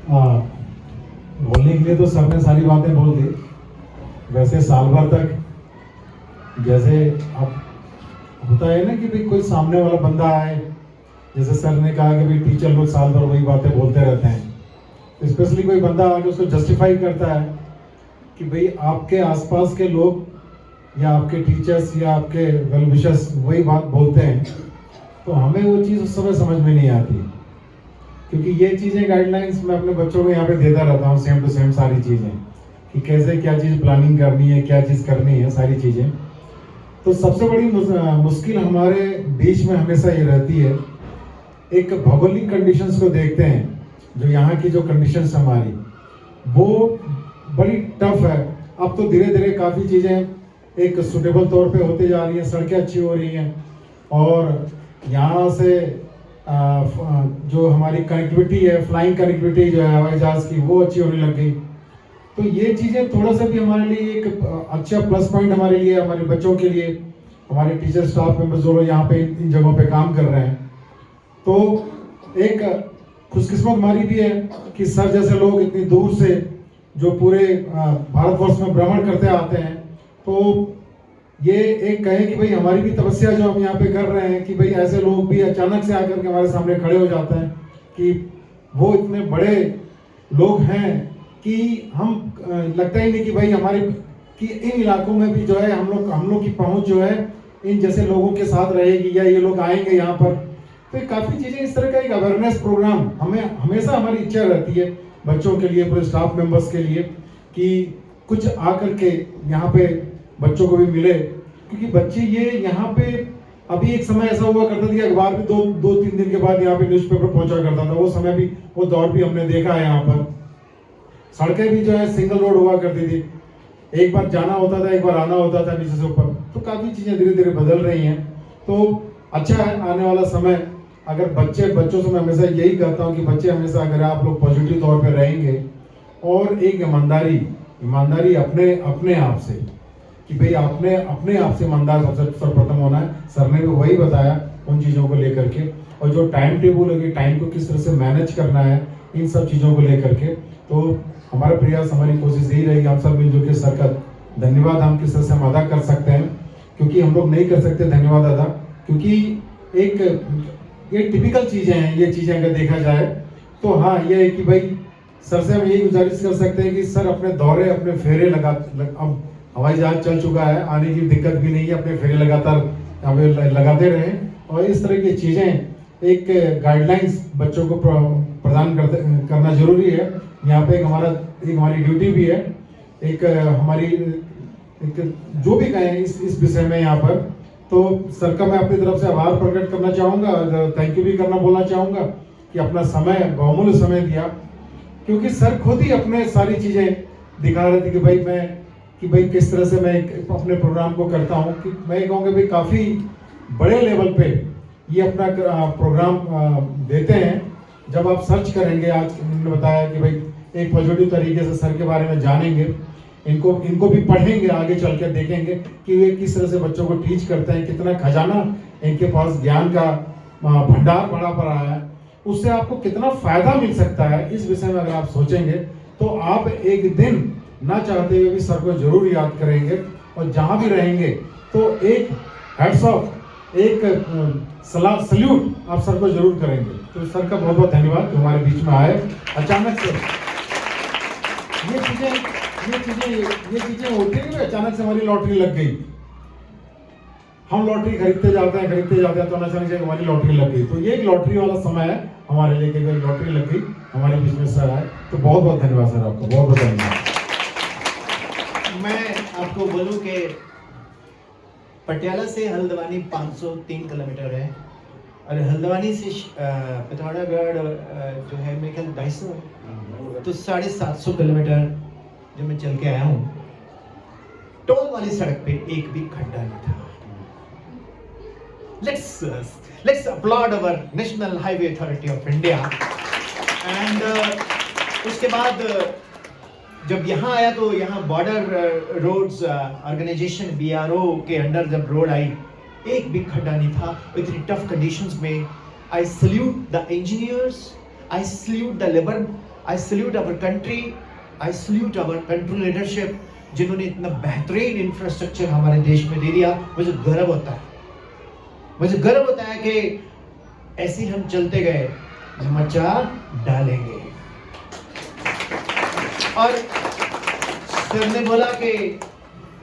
हाँ, बोलने के लिए तो सर ने सारी बातें बोल दी। वैसे साल भर तक जैसे अब होता है ना कि भाई कोई सामने वाला बंदा आए, जैसे सर ने कहा कि भाई टीचर लोग साल भर वही बातें बोलते रहते हैं, स्पेशली कोई बंदा आके उसको जस्टिफाई करता है कि भाई आपके आसपास के लोग या आपके टीचर्स या आपके वेल विशर्स वही बात बोलते हैं, तो हमें वो चीज़ उस समय समझ में नहीं आती, क्योंकि ये चीज़ें गाइडलाइंस मैं अपने बच्चों को यहाँ पे देता रहता हूँ, सेम टू सेम सारी चीज़ें कि कैसे क्या चीज़ प्लानिंग करनी है, क्या चीज़ करनी है, सारी चीज़ें। तो सबसे बड़ी मुश्किल हमारे बीच में हमेशा ये रहती है, एक भौगोलिक कंडीशंस को देखते हैं, जो यहाँ की जो कंडीशंस हमारी वो बड़ी टफ है। अब तो धीरे धीरे काफ़ी चीज़ें एक सुटेबल तौर पे होती जा रही हैं, सड़कें अच्छी हो रही हैं, और यहाँ से जो हमारी कनेक्टिविटी है, फ्लाइंग कनेक्टिविटी जो है हवाई जहाज़ की, वो अच्छी होने लग गई। तो ये चीज़ें थोड़ा सा भी हमारे लिए एक अच्छा प्लस पॉइंट हमारे लिए, हमारे बच्चों के लिए, हमारे टीचर स्टाफ मेंबर्स जो लोग यहाँ पे इन जगहों पे काम कर रहे हैं, तो एक खुशकिस्मत हमारी भी है कि सर जैसे लोग इतनी दूर से जो पूरे भारतवर्ष में भ्रमण करते आते हैं, तो ये एक कहे कि भाई हमारी भी तपस्या जो हम यहाँ पे कर रहे हैं कि भाई ऐसे लोग भी अचानक से आकर के हमारे सामने खड़े हो जाते हैं कि वो इतने बड़े लोग हैं कि हम लगता ही नहीं कि भाई हमारे कि इन इलाकों में भी जो है हम लोग की पहुंच जो है इन जैसे लोगों के साथ रहेगी, या ये लोग आएंगे यहाँ पर। तो काफ़ी चीज़ें इस तरह का एक अवेयरनेस प्रोग्राम हमें हमेशा हमारी इच्छा रहती है बच्चों के लिए, पूरे स्टाफ मेंबर्स के लिए, कि कुछ आकर के यहाँ पे बच्चों को भी मिले, क्योंकि बच्चे ये यहाँ पे अभी एक समय ऐसा हुआ करता था कि अखबार भी दो तीन दिन के बाद यहाँ पे न्यूज़पेपर पहुंचा करता था। वो समय भी, वो दौर भी हमने देखा है। यहाँ पर सड़कें भी जो है सिंगल रोड हुआ करती थी, एक बार जाना होता था, एक बार आना होता था नीचे से ऊपर। तो काफ़ी चीज़ें धीरे धीरे बदल रही हैं, तो अच्छा है आने वाला समय। अगर बच्चों से मैं हमेशा यही कहता हूँ कि बच्चे हमेशा अगर आप लोग पॉजिटिव तौर पे रहेंगे, और एक ईमानदारी अपने आप से, कि भाई अपने आप से ईमानदार सबसे सर्वप्रथम होना है। सर ने भी वही बताया उन चीज़ों को लेकर के, और जो टाइम टेबल है कि टाइम को किस तरह से मैनेज करना है, इन सब चीज़ों को लेकर के। तो हमारा प्रयास, हमारी कोशिश यही रहेगी, हम सब मिलजुल के सर का धन्यवाद हम किस तरह से हम अदा कर सकते हैं, क्योंकि हम लोग नहीं कर सकते धन्यवाद अदा, क्योंकि ये टिपिकल चीज़ें हैं। ये चीज़ें अगर देखा जाए तो हाँ, ये है कि भाई सर से हम यही गुजारिश कर सकते हैं कि सर अपने दौरे, अपने फेरे अब हवाई जहाज चल चुका है, आने की दिक्कत भी नहीं है, अपने फेरे लगातार हमें लगाते रहें, और इस तरह की चीज़ें एक गाइडलाइंस बच्चों को प्रदान करना जरूरी है। यहाँ पे एक हमारी ड्यूटी भी है, एक हमारी एक जो भी कहें इस विषय में यहाँ पर। तो सर का मैं अपनी तरफ से आभार प्रकट करना चाहूँगा, थैंक यू भी करना चाहूँगा कि अपना समय, बहुमूल्य समय दिया, क्योंकि सर खुद ही अपने सारी चीज़ें दिखा रहे थे कि भाई किस तरह से मैं अपने प्रोग्राम को करता हूँ। कि मैं कहूँगा भाई काफ़ी बड़े लेवल पे ये अपना प्रोग्राम देते हैं। जब आप सर्च करेंगे, आज इन्होंने बताया कि भाई एक पॉजिटिव तरीके से सर के बारे में जानेंगे, इनको भी पढ़ेंगे, आगे चल कर देखेंगे कि वे किस तरह से बच्चों को टीच करते हैं, कितना खजाना इनके पास ज्ञान का भंडार बड़ा पड़ा है, उससे आपको कितना फायदा मिल सकता है। इस विषय में अगर आप सोचेंगे तो आप एक दिन ना चाहते हुए भी सर को जरूर याद करेंगे, और जहां भी रहेंगे तो एक हैट्स ऑफ, एक सल्यूट आप सर को जरूर करेंगे। तो सर का बहुत बहुत धन्यवाद जो हमारे बीच में आए अचानक से। ये चीजें होती है, अचानक से हमारी लॉटरी लग गई। हम लॉटरी खरीदते जाते हैं तो अचानक से हमारी लॉटरी लग गई। तो ये एक लॉटरी वाला समय है हमारे लिए, कि लॉटरी लग गई, हमारे बीच में सर आए। तो बहुत बहुत धन्यवाद सर, आपको बहुत बहुत धन्यवाद। मैं आपको बोलूं कि पटियाला से हल्द्वानी 503 किलोमीटर है, और हल्द्वानी से पिथौरागढ़ जो है मेरे ख्याल 250, तो 750 किलोमीटर जो मैं चल के आया हूँ। टोल वाली सड़क पे एक भी खड्डा नहीं था। Let's applaud our National Highway Authority of India. And उसके बाद जब यहाँ आया तो यहाँ बॉर्डर रोड्स ऑर्गेनाइजेशन BRO के अंडर जब रोड आई, एक भी खड्डा नहीं था। इतनी टफ कंडीशंस में I salute the engineers, I salute the labor, I salute our country, I salute our country leadership जिन्होंने इतना बेहतरीन इंफ्रास्ट्रक्चर हमारे देश में दे दिया। मुझे गर्व होता है, मुझे गर्व होता है कि ऐसे ही हम चलते गए, मचा डालेंगे। और सर ने बोला कि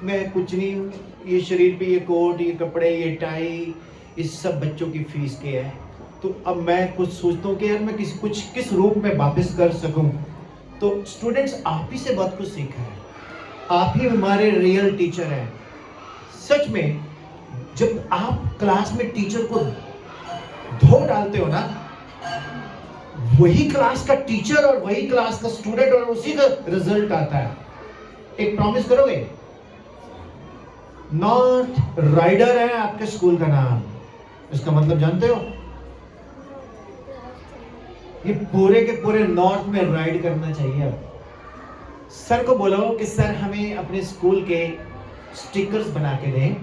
मैं कुछ नहीं हूँ, ये शरीर पे ये कोट, ये कपड़े, ये टाई, इस सब बच्चों की फीस के है। तो अब मैं कुछ सोचता हूँ कि यार मैं किस रूप में वापस कर सकूँ। तो स्टूडेंट्स, आप ही से बहुत कुछ सीखा है, आप ही हमारे रियल टीचर हैं। सच में जब आप क्लास में टीचर को धो डालते हो ना, वही क्लास का टीचर और वही क्लास का स्टूडेंट और उसी का रिजल्ट आता है। एक प्रॉमिस करोगे? नॉर्थ राइडर है आपके स्कूल का नाम, इसका मतलब जानते हो? ये पूरे के पूरे नॉर्थ में राइड करना चाहिए। अब सर को बोलो कि सर हमें अपने स्कूल के स्टिकर्स बना के दें,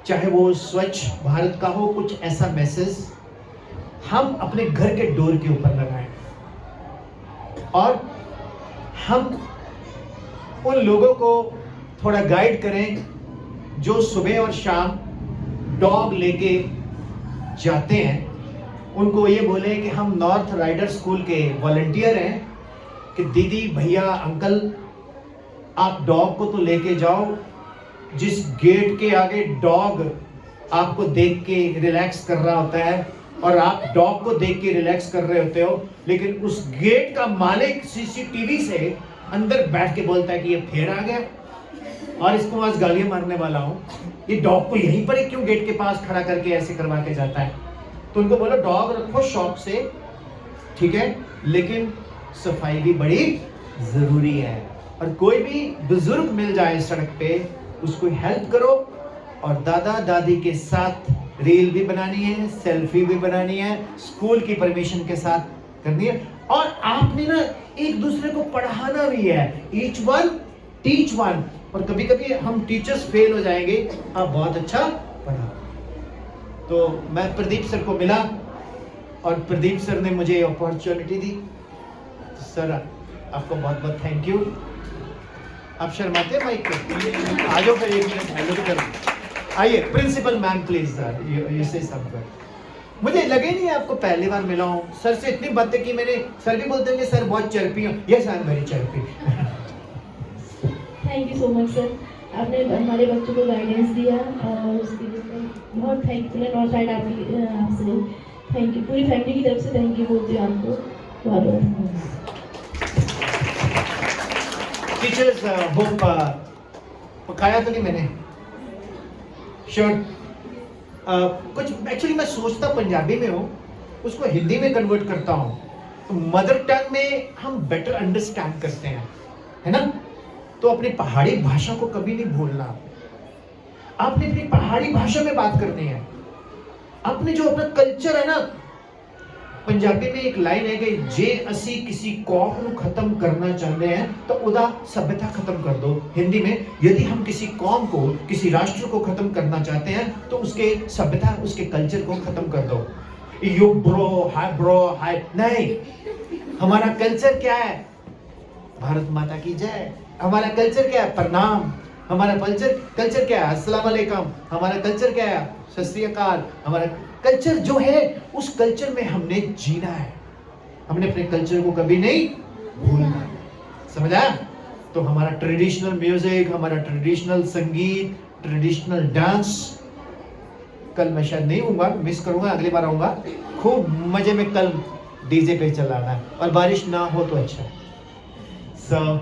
चाहे वो स्वच्छ भारत का हो, कुछ ऐसा मैसेज हम अपने घर के डोर के ऊपर लगाएं और हम उन लोगों को थोड़ा गाइड करें जो सुबह और शाम डॉग लेके जाते हैं। उनको ये बोले कि हम नॉर्थ राइडर स्कूल के वॉलंटियर हैं, कि दीदी भैया अंकल आप डॉग को तो लेके जाओ, जिस गेट के आगे डॉग आपको देख के रिलैक्स कर रहा होता है और आप डॉग को देख के रिलैक्स कर रहे होते हो, लेकिन उस गेट का मालिक सीसीटीवी से अंदर बैठ के बोलता है कि ये फिर आ गया और इसको आज गालियां मारने वाला हूं, ये डॉग को यहीं पर ही क्यों गेट के पास खड़ा करके ऐसे करवा के जाता है। तो उनको बोलो डॉग रखो शौक से, ठीक है, लेकिन सफाई भी बड़ी जरूरी है। और कोई भी बुजुर्ग मिल जाए सड़क पे, उसको हेल्प करो और दादा दादी के साथ रील भी बनानी है, सेल्फी भी बनानी है, स्कूल की परमिशन के साथ करनी है। और आपने ना एक दूसरे को पढ़ाना भी है, ईच वन टीच वन। और कभी कभी हम टीचर्स फेल हो जाएंगे, आप बहुत अच्छा पढ़ा। तो मैं प्रदीप सर को मिला और प्रदीप सर ने मुझे अपॉर्चुनिटी दी। तो सर आपको बहुत बहुत थैंक यू। आप शर्माते हैं माइक पे? आ जाओ फिर, एक मिनट हेलो तो करो। आइए प्रिंसिपल मैम प्लीज सर, ये से सब कर। मुझे लगे नहीं आपको पहली बार मिला हूँ, सर से इतनी बातें की मैंने। सर भी बोलते हैं कि सर बहुत चर्पी हो। Yes I am very chirpy. Thank you so much sir, आपने हमारे बच्चों को गाइडेंस दिया और उसके लिए बहुत थैंकफुल है। नॉर्थ साइड आपसे थैंक यू, पूरी फैमिली की तरफ से थैंक यू बोलती हूँ आपको बहुत बहुत। टीचर्स होप पकाया तो नहीं मैंने शर्ट कुछ। एक्चुअली मैं सोचता पंजाबी में हूँ, उसको हिंदी में कन्वर्ट करता हूँ, तो मदर टंग में हम बेटर अंडरस्टैंड करते हैं, है ना। तो अपनी पहाड़ी भाषा को कभी नहीं भूलना। आपने अपनी पहाड़ी भाषा में बात करनी है। आपने जो अपना कल्चर है ना, पंजाबी में एक लाइन है कि जे असी किसी कौम को खत्म करना चाहते हैं तो उदा सभ्यता खत्म कर दो। हिंदी में, यदि हम किसी कौम को, किसी राष्ट्र को खत्म करना चाहते हैं तो उसके सभ्यता, उसके कल्चर को खत्म कर दो। यू ब्रो हाय नहीं। हमारा कल्चर क्या है? भारत माता की जय। हमारा कल्चर क्या है? प्रणाम। हमारा कल्चर क्या है? अस्सलाम वालेकुम। हमारा कल्चर क्या है? सत श्री अकाल। हमारा कल्चर जो है, उस कल्चर में हमने जीना है, हमने अपने कल्चर को कभी नहीं भूलना। समझा? तो हमारा ट्रेडिशनल म्यूजिक, हमारा ट्रेडिशनल संगीत, ट्रेडिशनल डांस। कल मैं शायद नहीं हूँगा, मिस करूंगा, अगली बार आऊंगा। खूब मजे में कल डीजे पे चलाना है, और बारिश ना हो तो अच्छा। So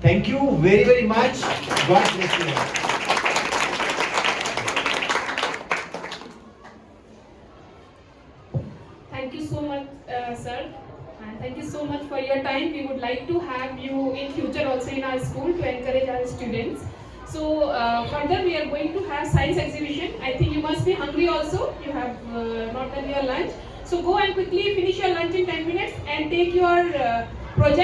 thank you very very much, God bless you. Thank you so much, sir. And thank you so much for your time. We would like to have you in future also in our school to encourage our students. So further we are going to have science exhibition. I think you must be hungry also. You have not done your lunch. So go and quickly finish your lunch in 10 minutes and take your project.